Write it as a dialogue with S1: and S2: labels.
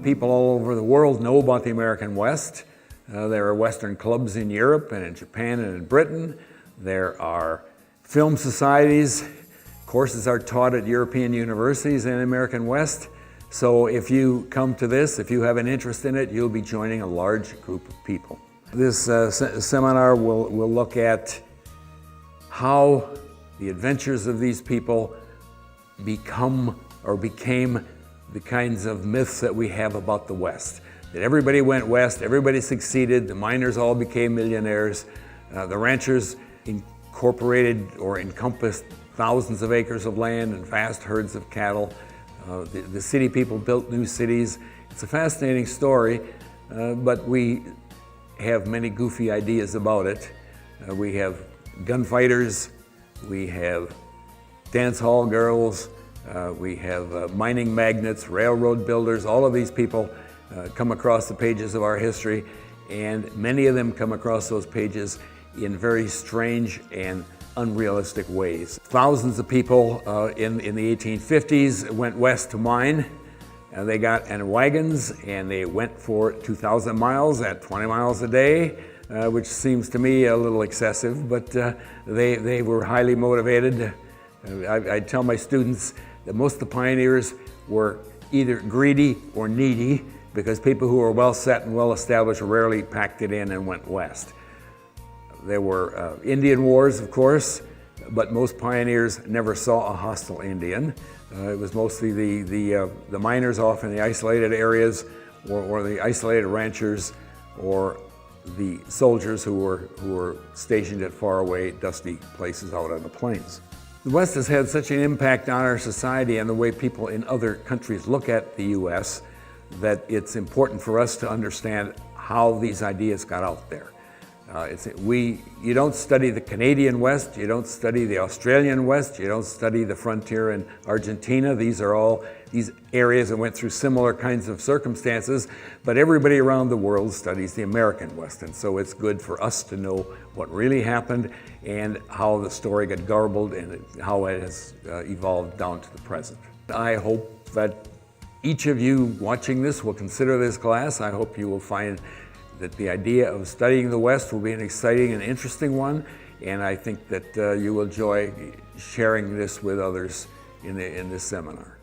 S1: people all over the world know about the American West. There are Western clubs in Europe and in Japan and in Britain. There are film societies. Courses are taught at European universities in the American West. So if you come to this, if you have an interest in it, you'll be joining a large group of people. This seminar will look at how the adventures of these people become or became the kinds of myths that we have about the West. That everybody went west, everybody succeeded, the miners all became millionaires, the ranchers incorporated or encompassed thousands of acres of land and vast herds of cattle. The city people built new cities. It's a fascinating story, but we have many goofy ideas about it. We have gunfighters, we have dance hall girls, we have mining magnates, railroad builders. All of these people come across the pages of our history, and many of them come across those pages in very strange and unrealistic ways. Thousands of people in the 1850s went west to mine. They got in wagons and they went for 2,000 miles at 20 miles a day, which seems to me a little excessive, but they were highly motivated. I tell my students that most of the pioneers were either greedy or needy, because people who were well set and well established rarely packed it in and went west. There were Indian wars, of course, but most pioneers never saw a hostile Indian. It was mostly the miners off in the isolated areas, or the isolated ranchers, or the soldiers who were stationed at faraway, dusty places out on the plains. The West has had such an impact on our society and the way people in other countries look at the U.S. that it's important for us to understand how these ideas got out there. You don't study the Canadian West, you don't study the Australian West, you don't study the frontier in Argentina. These are all these areas that went through similar kinds of circumstances, but everybody around the world studies the American West, and so it's good for us to know what really happened and how the story got garbled and how it has evolved down to the present. I hope that each of you watching this will consider this class. I hope you will find that the idea of studying the West will be an exciting and interesting one, and I think that you will enjoy sharing this with others in this seminar.